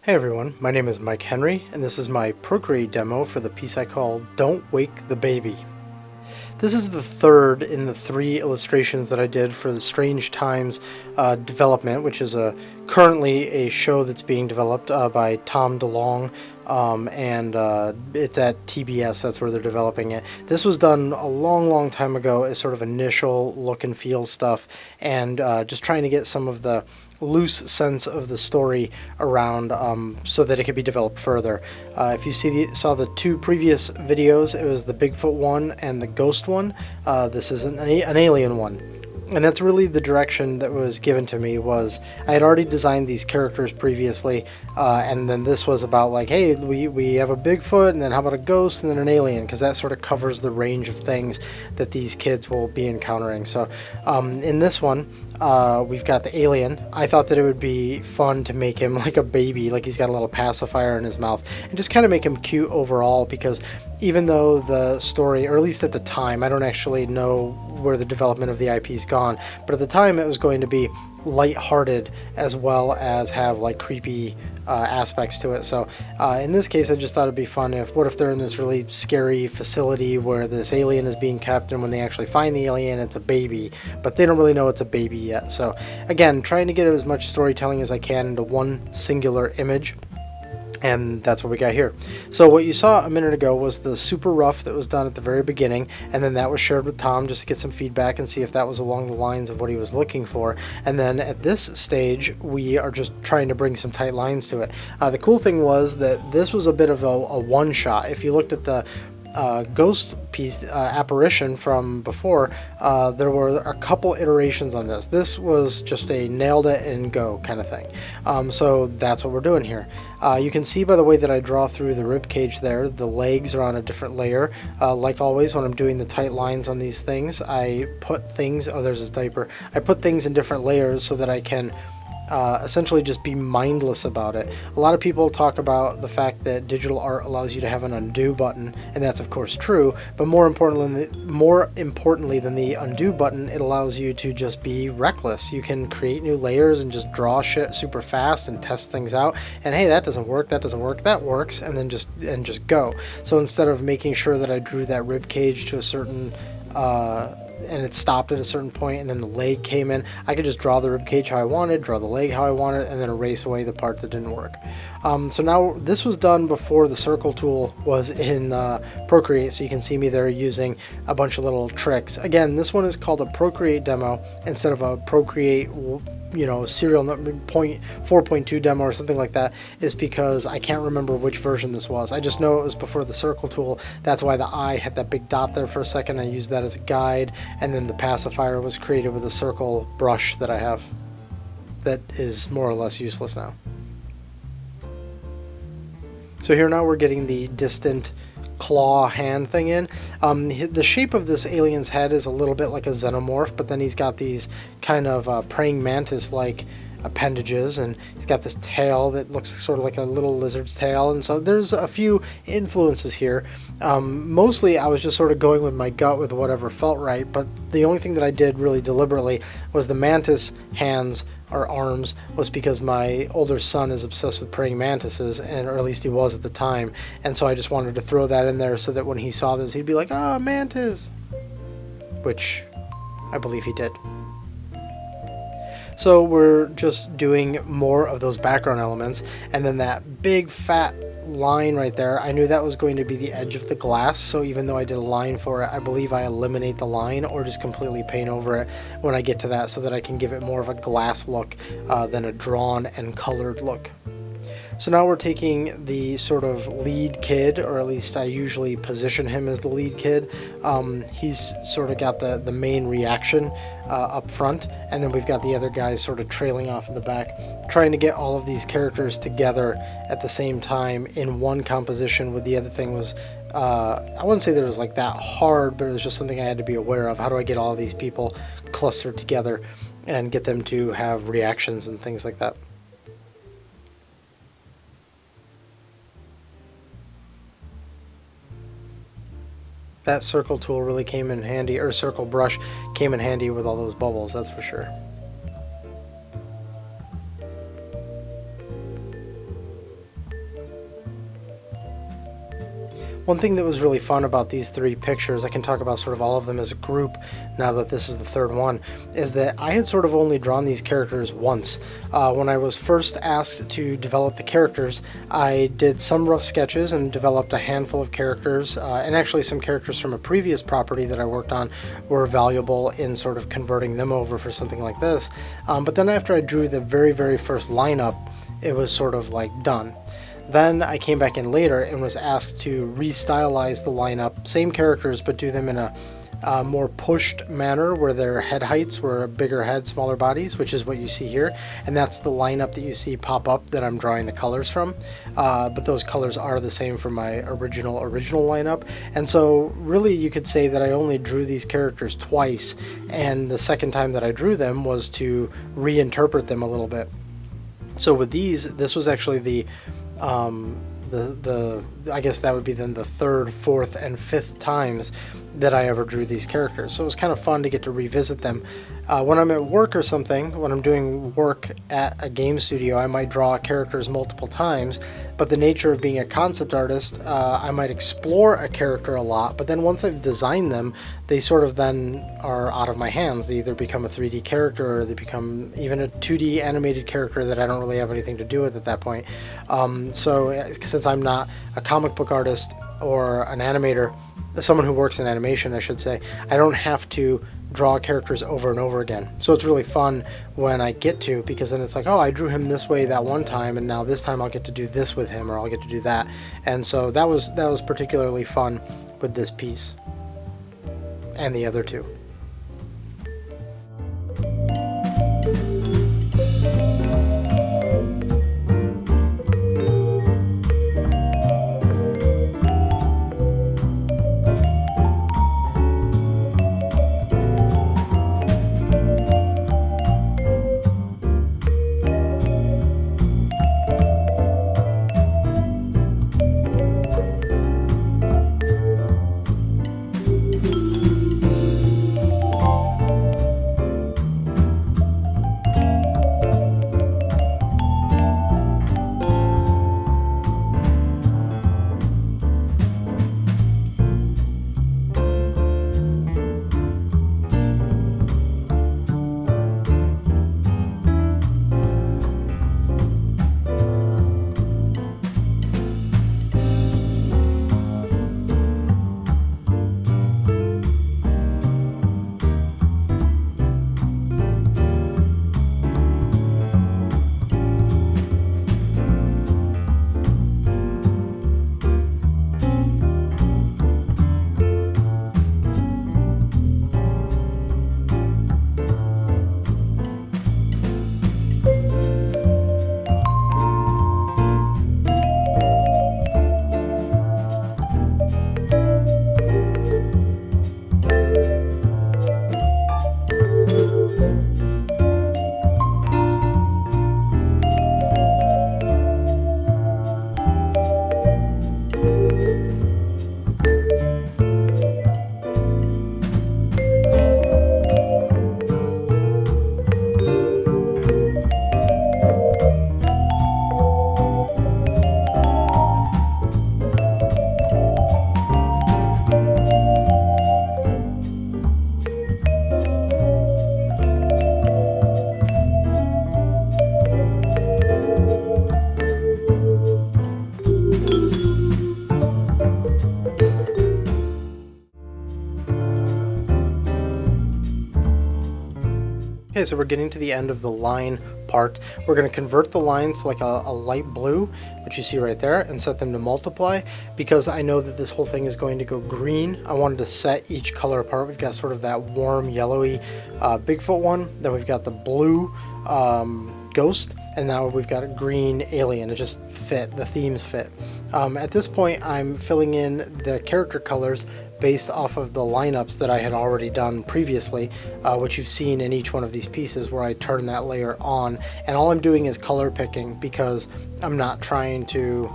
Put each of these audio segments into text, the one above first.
Hey everyone, my name is Mike Henry, and this is my Procreate demo for the piece I call Don't Wake the Baby. This is the third in the 3 illustrations that I did for the Strange Times development, which is currently a show that's being developed by Tom DeLonge, and it's at TBS, that's where they're developing it. This was done a long time ago as sort of initial look and feel stuff, and just trying to get some of the loose sense of the story around so that it could be developed further. If you saw the 2 previous videos, it was the Bigfoot one and the ghost one. This is an alien one. And that's really the direction that was given to me. Was I had already designed these characters previously, and then this was about like, hey, we have a Bigfoot, and then how about a ghost, and then an alien, because that sort of covers the range of things that these kids will be encountering. So in this one, we've got the alien. I thought that it would be fun to make him like a baby, like he's got a little pacifier in his mouth, and just kind of make him cute overall, because even though the story, or at least at the time, I don't actually know where the development of the IP's gone, but at the time it was going to be light-hearted as well as have like creepy aspects to it. So in this case, I just thought it'd be fun what if they're in this really scary facility where this alien is being kept, and when they actually find the alien, it's a baby, but they don't really know it's a baby yet. So again, trying to get as much storytelling as I can into one singular image. And that's what we got here. So what you saw a minute ago was the super rough that was done at the very beginning, and then that was shared with Tom just to get some feedback and see if that was along the lines of what he was looking for. And then at this stage, we are just trying to bring some tight lines to it. The cool thing was that this was a bit of a one-shot. If you looked at the ghost piece apparition from before, there were a couple iterations on this. This was just a nailed it and go kind of thing. So that's what we're doing here. You can see by the way that I draw through the rib cage there, the legs are on a different layer. Like always, when I'm doing the tight lines on these things, I put things, oh, there's his diaper. I put things in different layers so that I can essentially just be mindless about it. A lot of people talk about the fact that digital art allows you to have an undo button, and that's of course true, but more importantly than the undo button, it allows you to just be reckless. You can create new layers and just draw shit super fast and test things out, and hey, that doesn't work, that works, and then just go. So instead of making sure that I drew that rib cage to a certain and it stopped at a certain point, and then the leg came in, I could just draw the ribcage how I wanted, draw the leg how I wanted, and then erase away the part that didn't work. So now this was done before the circle tool was in Procreate, so you can see me there using a bunch of little tricks. Again, this one is called a Procreate demo instead of a Procreate, serial 4.2 demo or something like that, is because I can't remember which version this was. I just know it was before the circle tool. That's why the eye had that big dot there for a second. I used that as a guide, and then the pacifier was created with a circle brush that I have that is more or less useless now. So here now we're getting the distant claw hand thing in. The shape of this alien's head is a little bit like a xenomorph, but then he's got these kind of praying mantis like appendages, and he's got this tail that looks sort of like a little lizard's tail, and so there's a few influences here. Mostly I was just sort of going with my gut with whatever felt right, but the only thing that I did really deliberately was the mantis hands or arms was because my older son is obsessed with praying mantises, or at least he was at the time, and so I just wanted to throw that in there so that when he saw this he'd be like, ah, mantis, which I believe he did. So we're just doing more of those background elements, and then that big fat line right there, I knew that was going to be the edge of the glass, so even though I did a line for it, I believe I eliminate the line or just completely paint over it when I get to that, so that I can give it more of a glass look than a drawn and colored look. So now we're taking the sort of lead kid, or at least I usually position him as the lead kid. He's sort of got the main reaction up front, and then we've got the other guys sort of trailing off in the back, trying to get all of these characters together at the same time in one composition. With the other thing was, I wouldn't say that it was like that hard, but it was just something I had to be aware of. How do I get all of these people clustered together and get them to have reactions and things like that? That circle tool really came in handy, or circle brush came in handy with all those bubbles, that's for sure. One thing that was really fun about these three pictures, I can talk about sort of all of them as a group now that this is the third one, is that I had sort of only drawn these characters once. When I was first asked to develop the characters, I did some rough sketches and developed a handful of characters, and actually some characters from a previous property that I worked on were valuable in sort of converting them over for something like this. But then after I drew the very, very first lineup, it was sort of like done. Then I came back in later and was asked to restylize the lineup, same characters, but do them in a more pushed manner where their head heights were bigger head, smaller bodies, which is what you see here. And that's the lineup that you see pop up that I'm drawing the colors from. But those colors are the same from my original lineup. And so really you could say that I only drew these characters twice, and the second time that I drew them was to reinterpret them a little bit. So with these, this was actually I guess that would be then the third, fourth, and fifth times that I ever drew these characters. So it was kind of fun to get to revisit them. When I'm at work or something, when I'm doing work at a game studio, I might draw characters multiple times, but the nature of being a concept artist, I might explore a character a lot, but then once I've designed them, they sort of then are out of my hands. They either become a 3D character or they become even a 2D animated character that I don't really have anything to do with at that point. So since I'm not a comic book artist or an animator, someone who works in animation, I should say, I don't have to draw characters over and over again. So it's really fun when I get to, because then it's like, oh, I drew him this way that one time, and now this time I'll get to do this with him, or I'll get to do that. And so that was particularly fun with this piece and the other two. Okay, so we're getting to the end of the line part. We're going to convert the lines to like a light blue, which you see right there, and set them to multiply. Because I know that this whole thing is going to go green, I wanted to set each color apart. We've got sort of that warm yellowy Bigfoot one, then we've got the blue ghost, and now we've got a green alien. It just fit, the themes fit. At this point, I'm filling in the character colors based off of the lineups that I had already done previously, which you've seen in each one of these pieces where I turn that layer on. And all I'm doing is color picking, because I'm not trying to,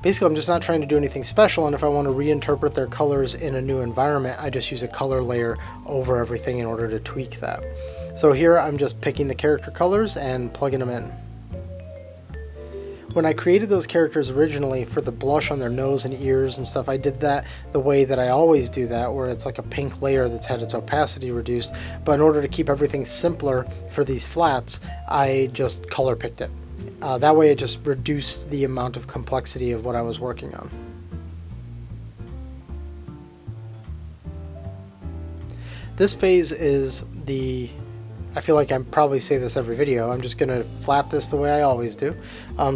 basically I'm just not trying to do anything special, and if I want to reinterpret their colors in a new environment, I just use a color layer over everything in order to tweak that. So here I'm just picking the character colors and plugging them in. when I created those characters originally for the blush on their nose and ears and stuff, I did that the way that I always do that, where it's like a pink layer that's had its opacity reduced. But in order to keep everything simpler for these flats, I just color picked it. That way it just reduced the amount of complexity of what I was working on. This phase is the, I feel like I probably say this every video, I'm just going to flat this the way I always do.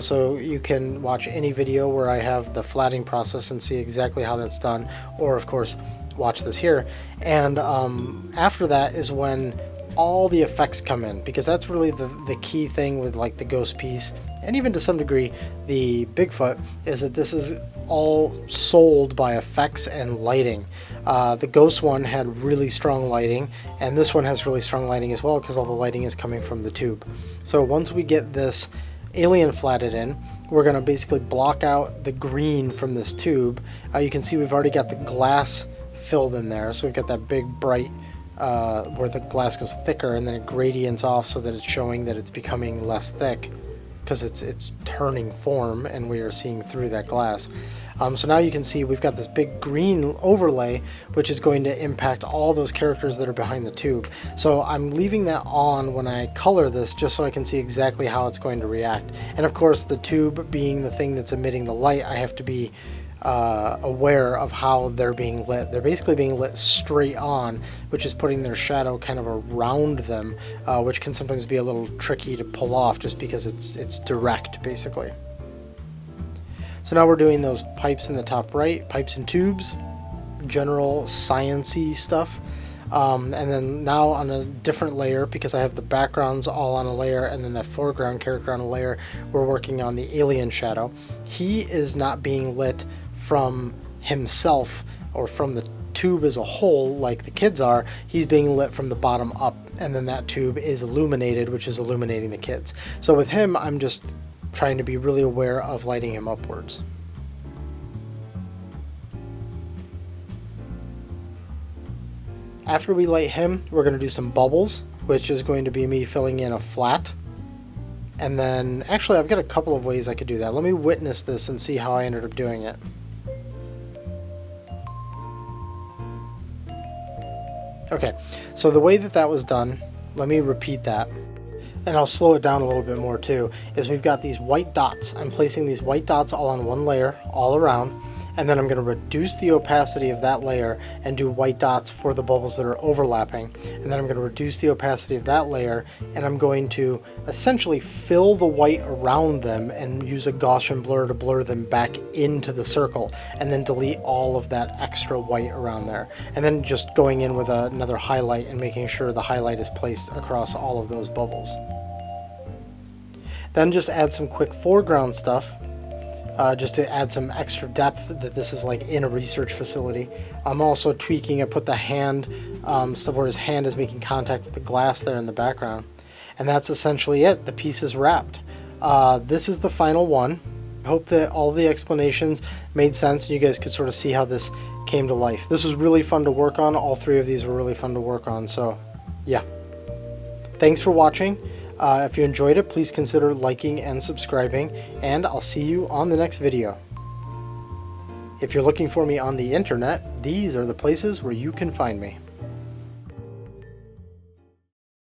So you can watch any video where I have the flatting process and see exactly how that's done, or of course watch this here. And after that is when all the effects come in, because that's really the key thing with like the ghost piece, and even to some degree the Bigfoot, is that this is all sold by effects and lighting. The ghost one had really strong lighting, and this one has really strong lighting as well, because all the lighting is coming from the tube. So once we get this alien flatted in, we're going to basically block out the green from this tube. You can see we've already got the glass filled in there, so we've got that big bright where the glass goes thicker, and then it gradients off so that it's showing that it's becoming less thick, because it's turning form and we are seeing through that glass. So now you can see we've got this big green overlay, which is going to impact all those characters that are behind the tube. So I'm leaving that on when I color this, just so I can see exactly how it's going to react. And of course, the tube being the thing that's emitting the light, I have to be aware of how they're being lit. They're basically being lit straight on, which is putting their shadow kind of around them, which can sometimes be a little tricky to pull off just because it's direct, basically. So now we're doing those pipes in the top right, pipes and tubes, general science-y stuff. And then now on a different layer, because I have the backgrounds all on a layer and then the foreground character on a layer, we're working on the alien shadow. He is not being lit from himself or from the tube as a whole like the kids are. He's being lit from the bottom up, and then that tube is illuminated, which is illuminating the kids. So with him, I'm just trying to be really aware of lighting him upwards. After we light him, we're going to do some bubbles, which is going to be me filling in a flat. And then, actually, I've got a couple of ways I could do that. Let me witness this and see how I ended up doing it. Okay, so the way that was done, let me repeat that, and I'll slow it down a little bit more too, is we've got these white dots. I'm placing these white dots all on one layer, all around, and then I'm going to reduce the opacity of that layer and do white dots for the bubbles that are overlapping. And then I'm going to reduce the opacity of that layer, and I'm going to essentially fill the white around them and use a Gaussian blur to blur them back into the circle, and then delete all of that extra white around there. And then just going in with another highlight and making sure the highlight is placed across all of those bubbles. Then just add some quick foreground stuff. Just to add some extra depth, that this is like in a research facility. I'm also tweaking, I put the hand, stuff where his hand is making contact with the glass there in the background. And that's essentially it. The piece is wrapped. This is the final one. I hope that all the explanations made sense and you guys could sort of see how this came to life. This was really fun to work on. All three of these were really fun to work on, so yeah. Thanks for watching. If you enjoyed it, please consider liking and subscribing, and I'll see you on the next video. If you're looking for me on the internet, these are the places where you can find me.